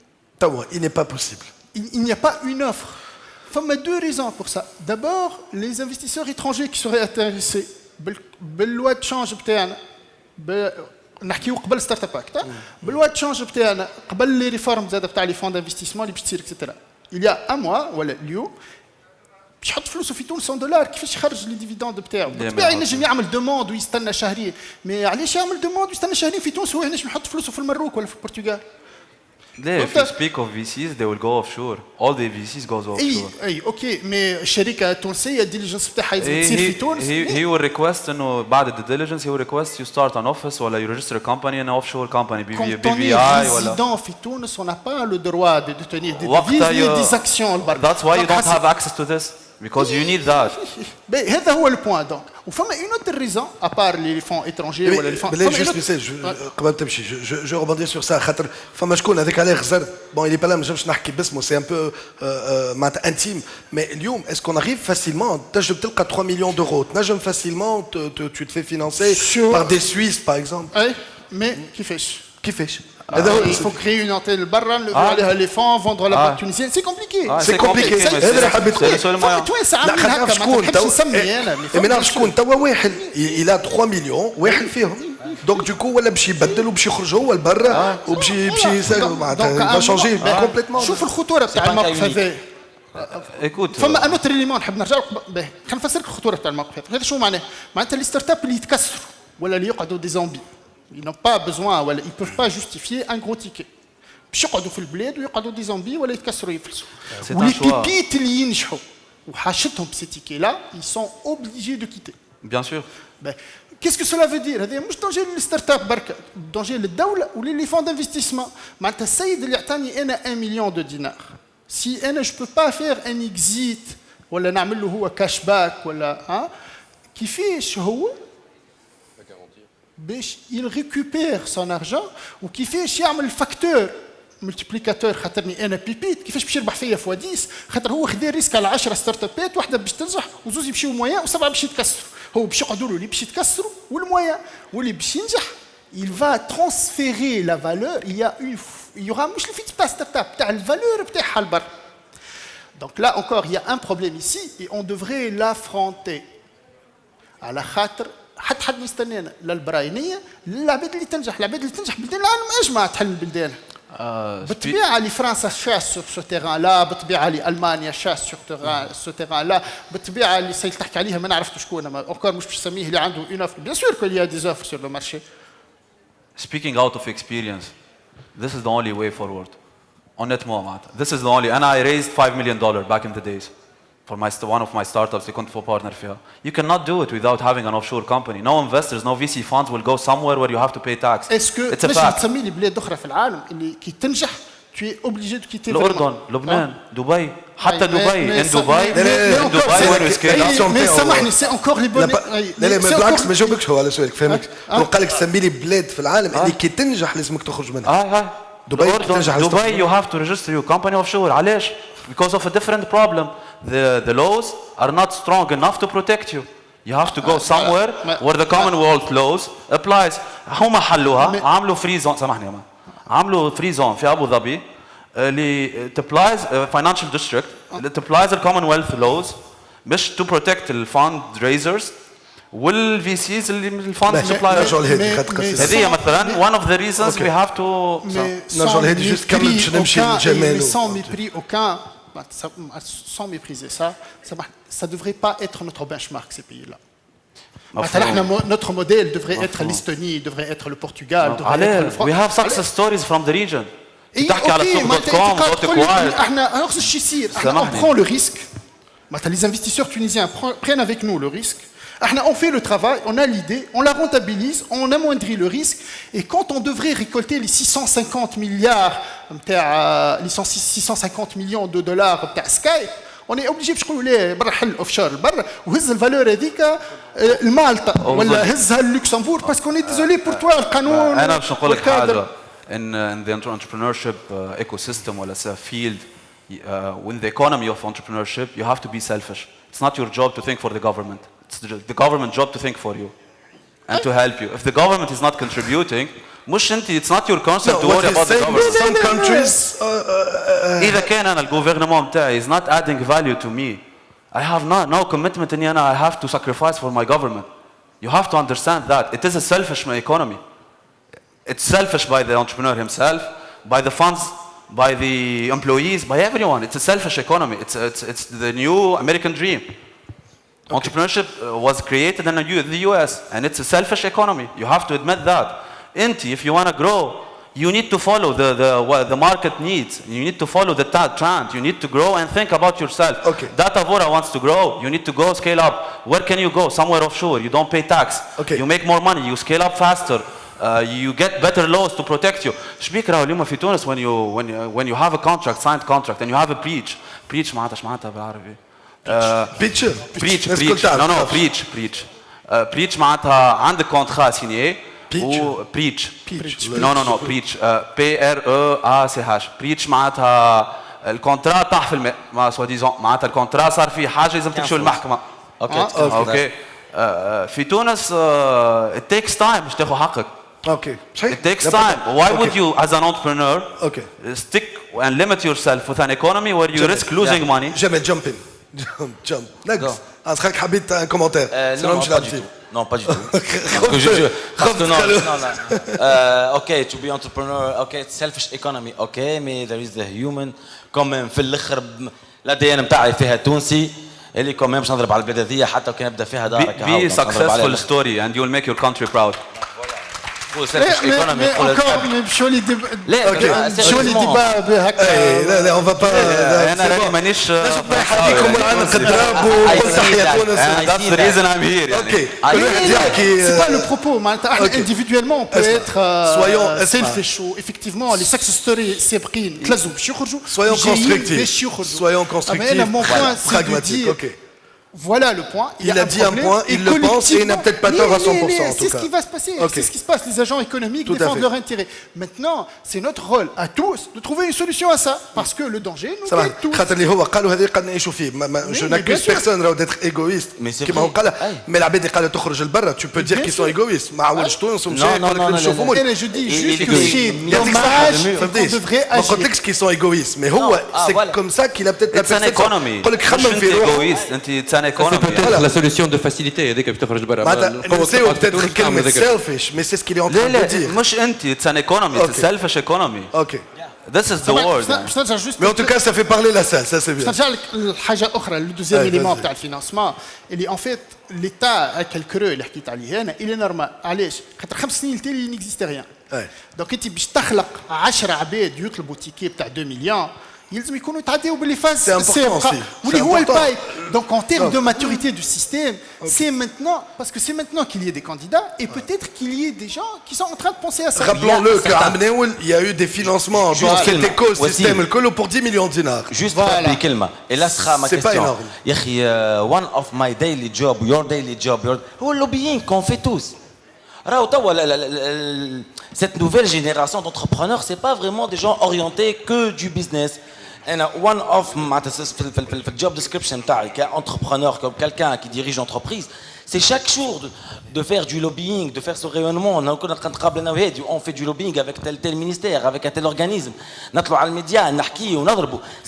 Il n'est pas possible. Il n'y a pas une offre. Il y a deux raisons pour ça. D'abord, les investisseurs étrangers qui seraient intéressés باللوا de change بتاعنا نحكيو قبل ستارت اب اكت بالوا تشانج بتاعنا قبل لي ريفورم زاد بتاع لي فون دانفستيسمون اللي باش تصير اكسترا il y a un mois ولا اليوم باش يحط فلوسه في تونس $100 كيفاش يخرج لي ديفيدوند بتاعو بالطبيعه ينجم يعمل دوموند ويستنى شهرين مي علاش يعمل دوموند ويستنى شهرين في تونس هو ينجم يحط فلوسه في المروك ولا في البرتغال If you speak of VCs, they will go offshore. All the VCs goes offshore. اي اوكي مي الشركه التونسيه الديليجنس بتاعها تصير في تونس he will request انه بعد the diligence he will request you start an office ولا you register a company in an offshore company BVI ولا résident في تونس on n'a pas le droit de détenir des وقتها devises des actions البركة. That's why you don't have access to this because you need that. هذا هو البوان دونك وفما une autre raison à part les fonds étrangers ولا les fonds قبل تمشي je rebondir sur ça خاطر فما شكون هذاك عليه غزر bon il est pas là ما نجمش نحكي باسمه c'est un peu معناتها intime mais اليوم est-ce qu'on arrive facilement تنجم تلقى 3 millions d'euros تنجم facilement tu te fais financer par des Suisses par exemple اي مي كيفاش il faut créer une antenne برا نلقوا عليها les fonds vendre la banque tunisienne c'est compliqué c'est compliqué هذا اللي حبيت C'est le seul moyen. توانسه لا عاملين خاطر هكا ما شكون تحبش نسمي انا ما نعرف شكون توا واحد il a 3 millions واحد فيهم دونك دوكو ولا باش يبدل وباش يخرج هو لبرا وباش معناتها changer complètement شوف الخطوره بتاع الموقف هذا Écoute, فما ان اوتر اليمون نحب نرجع خلينا نفسر لك الخطوره بتاع الموقف هذا شو معناه معناتها لي ستارت اب اللي يتكسروا ولا اللي يقعدوا دي زومبي ils n'ont pas besoin ولا ils peuvent pas justifier un gros ticket باش يقعدوا في البلاد ويقعدوا دي زومبي ولا يتكسروا يفلسوا ولي بيبيت اللي ينجحوا وحاشتهم بسي تيكي لا ils sont obligés de quitter bien sûr. Qu'est-ce que cela veut dire هذا مش دونجي للستارت اب برك دونجي للدوله ولي فون دانفستيسمون معناتها السيد اللي يعطاني انا 1 مليون دو دينار سي انا جو بو با فير ان اكزيت ولا نعمل له هو كاش باك ولا كيفاش هو باش il récupère son argent وكيفاش يعمل فاكتور ملتيبليكاتور خاطرني انا بيبيت كيفاش باش يربح فيا فوا 10 خاطر هو خدا ريسك على 10 ستارت ابات واحده باش تنجح وزوز يمشيو مويان وسبعه باش يتكسروا هو باش يقعدوا له اللي باش يتكسروا والمويان واللي باش ينجح il va transférer la valeur il y aura مش الفيت تاع ستارت اب تاع الفالور تاعها البر donc là encore il y a un problème ici et on devrait l'affronter على خاطر حد يستنانا لا البراينيه لا العباد اللي تنجح العباد اللي تنجح بلدان العالم اجمع تحل البلدان بالطبيعه اللي فرنسا شاس سو تيران لا بالطبيعه اللي المانيا شاس سو تيران لا بالطبيعه اللي سيل تحكي عليها ما نعرفت شكون اما اونكور مش باش نسميه اللي عنده اون اوفر بيان سور كل يا دي اوفر سور لو مارشي Speaking out of experience, this is the only way forward. Honnêtement, معناتها. This is the only. And I raised $5 million back in the days for one of my startups اللي كنت for partner فيها. You cannot do it without having an offshore company. No investors, no VC funds will go somewhere where you have to pay tax. Est-ce que it's a fact. تسمي لي بلاد اخرى في العالم اللي كي تنجح tu es obligé de quitter الأردن، لبنان، دبي، حتى دبي. In Dubai, when we scale up. mais سامحني c'est encore les bonnes. لا بالعكس ما جاوبكش هو على سؤالك فهمك. قال لك سمي لي بلاد في العالم اللي كي تنجح لازمك تخرج منها. دبي تنجح دبي you have to register your company offshore. علاش؟ because of a different problem. The laws are not strong enough to protect you. You have to go somewhere where the Commonwealth laws applies. هم حلوها عملوا free zone سامحني يا مان عملوا free zone في أبو ظبي اللي applies financial district اللي applies the Commonwealth laws مش to protect the fundraisers والVCs اللي من الفund suppliers. هذه مثلا one of the reasons we have to. نرجع لهذه جست كمل باش نمشي للجمال. Sans mépris aucun. Sans mépriser ça ne devrait pas être notre benchmark ces pays-là. Notre modèle devrait être l'Estonie, devrait être le Portugal, devrait être le France. We have success stories from the region. تحكي على سوق.com alors ce يصير on prend le risque. Les investisseurs tunisiens prennent avec nous le risque. On fait le travail, on a l'idée, on la rentabilise, on amoindrit le risque. Et quand on devrait récolter les 650 milliards, les 650 millions de dollars de Skype, on est obligé de dire offshore, وهز الفالور هذيك لمالطا ولا هزها للوكسمبور parce qu'on est désolé pour toi القانون. أنا باش نقول لك حاجة in the entrepreneurship ecosystem ولا field in the economy of entrepreneurship you have to be selfish. It's not your job to think for the government. It's the government job to think for you and to help you. If the government is not contributing, it's not your concern to worry about the government. Some countries. إذا كان أنا الجوفرنمون بتاعي is not adding value to me, I have no commitment إني أنا I have to sacrifice for my government. You have to understand that it is a selfish economy. It's selfish by the entrepreneur himself, by the funds, by the employees, by everyone. It's a selfish economy. It's the new American dream. Okay. Entrepreneurship was created in the US and it's a selfish economy. You have to admit that. If you want to grow, you need to follow what the market needs. You need to follow the trend. You need to grow and think about yourself. Okay. Datavora wants to grow. You need to go scale up. Where can you go? Somewhere offshore. You don't pay tax. Okay. You make more money. You scale up faster. You get better laws to protect you. شبيك راهو اليوم في تونس when you have a contract, signed contract, and you have a breach معناتها بالعربي. بريتش بريتش معناتها عندك كونترا سينيي بريتش نو بريتش PREACH بريتش معناتها الكونترا طاح في الماء ما سوا ديزون معناتها الكونترا صار فيه حاجه لازم تمشوا للمحكمه. اوكي في تونس it takes time باش تاخذ حقك. Okay. It takes time. Why would you, as an entrepreneur, stick and limit yourself with an economy where you risk losing money? Jamais jump in. Jump. Next. Asrak habit un commentaire. Non, pas du tout. Parce que non. Okay, to be entrepreneur, okay, it's selfish economy, okay, mais there is the human. quand même في الاخر الADN نتاعي فيها تونسي. اللي كمان باش نضرب على البلاد هذه حتى كان نبدا فيها دارك. Be successful story and you'll make your country proud. شو اللي ديبا بهكا لا on va pas انا راني مانيش نحييكم معنا قدراب وقلت تحية تونس. That's the reason I'm here. اوكي كل واحد يحكي. C'est pas le propos معناتها احنا individuellement on peut être selfish و effectivement les success stories سابقين تلزم باش يخرجوا. Soyons constructifs. Mais mon point c'est de dire voilà le point. Il a dit un point, il le pense et il n'a peut-être pas tort à 100% en tout cas. C'est ce qui va se passer, c'est ce qui se passe. Les agents économiques défendent leurs intérêts. Maintenant, c'est notre rôle à tous de trouver une solution à ça, parce que le danger nous guette tous. Je n'accuse personne d'être égoïste. Mais la bête قال تخرج لبرا, tu peux dire qu'ils sont égoïstes. ما عاودش تونس ومشى يقول لك نشوفوا مول. Je dis juste que c'est dommage qu'on devrait agir. ما قلتلكش qu'ils sont égoïstes, mais هو c'est comme ça qu'il a peut-être la perception. يقول لك خمم في روحك. C'est peut-être la solution de facilité هذيك باش تخرج برا. نسيو peut-être كلمة selfish, mais c'est ce qu'il est en train de dire. مش انت, it's an economy, it's a selfish economy. Ok. This is the word. Mais en tout cas, ça fait parler la salle, ça c'est bien. نرجع لك الحاجة أخرى, le deuxième élément تاع الفينانسمون اللي en fait l'État هكا الكرو اللي حكيت عليه أنا il est normal. علاش؟ خاطر 5 سنين التالي il n'existe rien. Donc أنت باش تخلق 10 عباد يطلبوا تيكي بتاع 2 مليون. يلزم يكونوا يتعداو باللي فاز السابقه واللي هو البايب. دونك en termes de maturité du système, c'est maintenant parce que c'est maintenant qu'il y ait des candidats et peut-être qu'il y ait des gens qui sont en train de penser à ça. Rappelons-le qu'à Amneoul, il y a eu des financements dans cet écosystème le colo pour 10 millions de dinars. Juste pour كلمة. Et là sera ma question. C'est pas énorme. يا أخي, one of my daily job, your daily job, هو lobbying qu'on fait tous. راهو توا cette nouvelle génération d'entrepreneurs, c'est pas vraiment des gens orientés que du business. انا one of معناتها في الجوب ديسكريبشن تاعي كانتربرونور comme quelqu'un qui dirige l'entreprise, c'est chaque jour de faire du lobbying, de faire ce rayonnement. On fait du lobbying avec tel ministère, avec un tel organisme.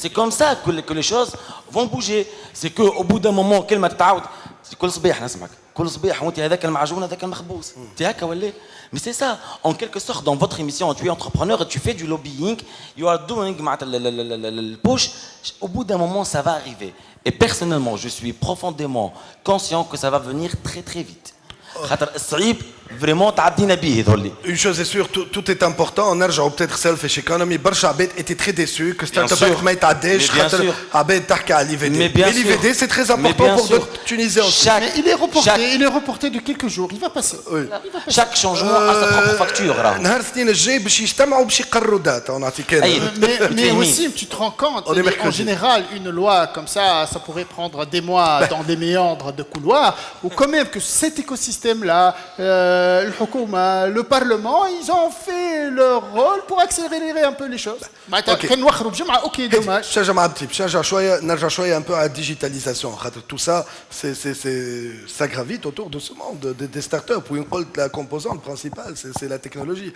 C'est comme ça que les choses vont bouger. C'est qu'au bout d'un moment, كلمة تتعاود كل صباح نسمعك كل صباح وانت هذاك المعجون هذاك المخبوس انت هكا ولا. Mais c'est ça, en quelque sorte, dans votre émission, tu es entrepreneur et tu fais du lobbying, you are doing le push, au bout d'un moment, ça va arriver. Et personnellement, je suis profondément conscient que ça va venir très très vite. Vraiment, une chose est sûre, tout est important. On a peut-être selfish economy. Barcha Abed était très déçu que Startup ما يتعداش خاطر عباد تحكي على l'IVD. Mais l'IVD c'est très important pour d'autres Tunisiens aussi. Mais il est reporté de quelques jours. Il va passer. Chaque changement a sa propre facture. نهار الاثنين الجاي باش يجتمعوا باش يقرروا دات. Mais aussi, tu te rends compte, en général, une loi comme ça pourrait prendre des mois dans des méandres de couloirs, ou quand même que cet écosystème-là, le Parlement, ils ont fait leur rôle pour accélérer un peu les choses. Ok, dommage. نرجع شوية un peu à la digitalisation. Tout ça, ça gravite autour de ce monde des startups où la composante principale, c'est la technologie.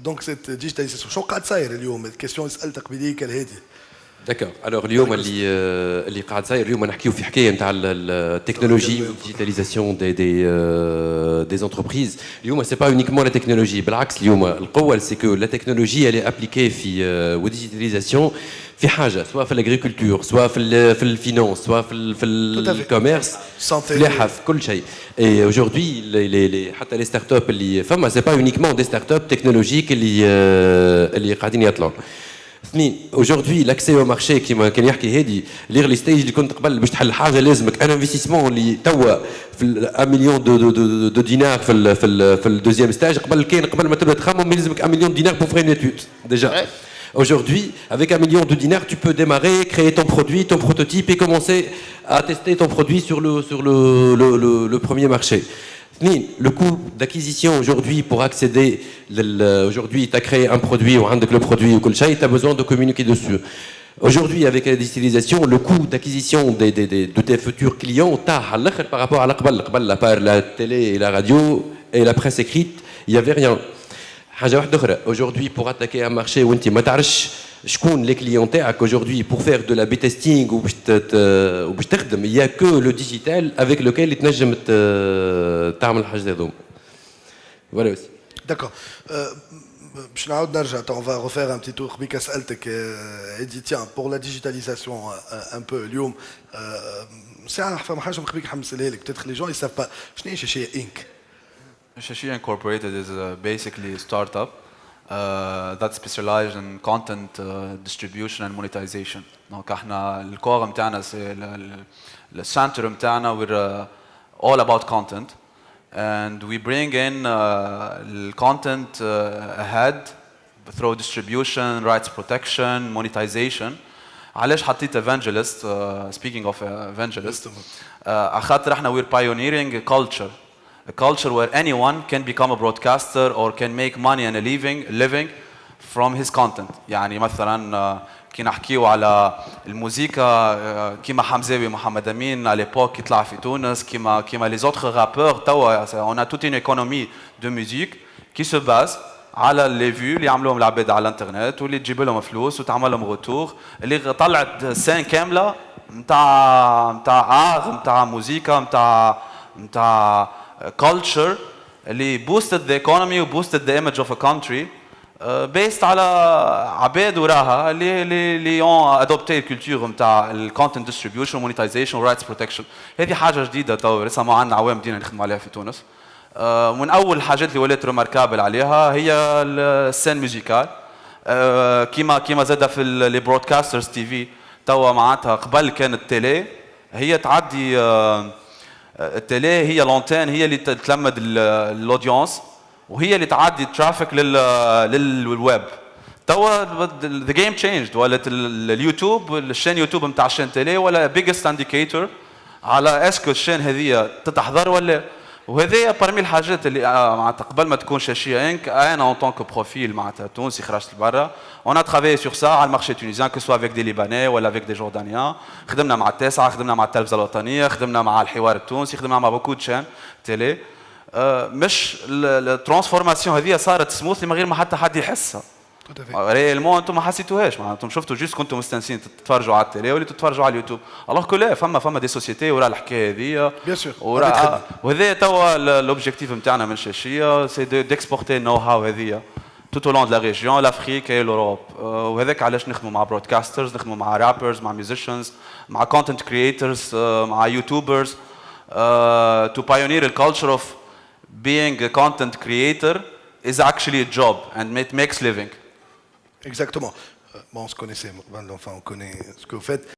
Donc cette digitalisation. شو قاعد صاير اليوم؟ question سألتك بديك الهادي. داكور الوغ اليوم اللي قاعد صاير اليوم نحكيو في حكايه نتاع التكنولوجي والديجيتاليزاسيون des entreprises. اليوم سي با اونيكمون لا تكنولوجي، بالعكس اليوم القوه سي كو لا تكنولوجي اللي ابليكي في والديجيتاليزاسيون في حاجه، سواء في الاغريكولتور، سواء في الفينانس، سواء في الكوميرس، فلاحه في كل شيء. اي اجوردي حتى لي ستارت اب اللي فما سي با اونيكمون دي ستارت اب تكنولوجيك اللي قاعدين يطلعوا. اثنين aujourd'hui l'accès au marché كيما كان يحكي هادي ليغلي ستيج اللي كنت قبل باش تحل حاجه لازمك ان انفستيسمون اللي توا في 1 مليون دو دينار في الدوزيام ستاج. قبل ما تبدا تخمم لازمك 1 مليون دينار pour faire une étude déjà. Aujourd'hui, avec 1 million de dinars, tu peux démarrer, créer ton produit, ton prototype et commencer à tester ton produit sur le premier marché. Le coût d'acquisition aujourd'hui pour accéder, aujourd'hui tu as créé un produit ou avec le produit ou tu as besoin de communiquer dessus. Aujourd'hui avec la digitalisation, le coût d'acquisition de tes futurs clients par rapport à la part la télé et la radio et la presse écrite, il n'y avait rien. Aujourd'hui pour attaquer un marché où tu ne sais شكون les clients تاعك aujourd'hui pour faire de la B-testing ou باش تخدم, il y a que le digital avec lequel تنجم تعمل الحاجة هذوما. Voilà aussi. D'accord. باش نعاود نرجع, on va refaire un petit tour. بك سألتك Eddy, tiens, pour la digitalisation un peu اليوم ساعة فما حاجة مخبيك حمسلها لك, peut-être les gens ils savent pas شنو هي شاشية Inc. Shashia Incorporated is basically a startup that specialized in content distribution and monetization. Donc احنا الكور متاعنا السنتر متاعنا we're all about content and we bring in content ahead through distribution, rights protection, monetization. علاش حطيت evangelist, speaking of evangelist, خاطر احنا we're pioneering a culture where anyone can become a broadcaster or can make money and a living from his content. يعني مثلا كي نحكيو على الموسيقى كيما حمزاوي محمد امين على l'époque يطلع في تونس, كيما les autres rappeurs توا on a toute une économie de musique qui se base على les vues اللي يعملوهم العباد على الانترنت واللي تجيب لهم فلوس وتعمل لهم روتور, اللي طلعت سين كامله نتاع نتاع موسيقى نتاع culture اللي boosted the economy و boosted the image of a country based على عباد وراها اللي ont adopté الكولتور نتاع ال content distribution, monetization, rights protection. هذه حاجة جديدة تو لسه ما عندنا عوام بدينا نخدم عليها في تونس. من أول الحاجات اللي ولات ريماركابل عليها هي السين ميوزيكال, كيما زادة في لي برودكاسترز تي في توا معناتها قبل كانت التيلي هي تعدي التيلي هي لونتين هي اللي تلمد الاودينس وهي اللي تعدي الترافيك للويب. توا the game changed, ولات اليوتيوب الشين يوتيوب نتاع الشين تيلي ولا biggest indicator على اسكو الشين هذه تتحضر ولا وهذايا برمي الحاجات اللي معناتها قبل ما تكون شاشيه انك انا اون طونك بروفيل معناتها تونسي خرجت لبرا اون ا ترافاي سور سا على المارشي تونيزيان كو سوا افيك دي ليباني ولا افيك دي جوردانيان خدمنا مع التاسعه خدمنا مع التلفزه الوطنيه خدمنا مع الحوار التونسي خدمنا مع بوكو تشان تيلي مش الترانسفورماسيون هذه صارت سموثلي من غير ما حتى حد يحسها ريالمون انتم ما حسيتوهاش معناتها انتم شفتوا جيست كنتم مستانسين تتفرجوا على التيلي ولا تتفرجوا على اليوتيوب الله كلها فما دي سوسيتي ورا الحكايه هذه بيان سور وهذا توا لوبجيكتيف نتاعنا من الشاشيه سي ديكسبورتي نو هاو هذه tout au long de la région l'Afrique et l'Europe وهذاك علاش نخدموا مع برودكاسترز نخدموا مع رابرز مع ميوزيشنز مع كونتنت كرييترز مع يوتيوبرز to pioneer the culture of being a content creator is actually a job and it makes living. Exactement. Bon, on se connaissait, enfin on connaît ce que vous faites.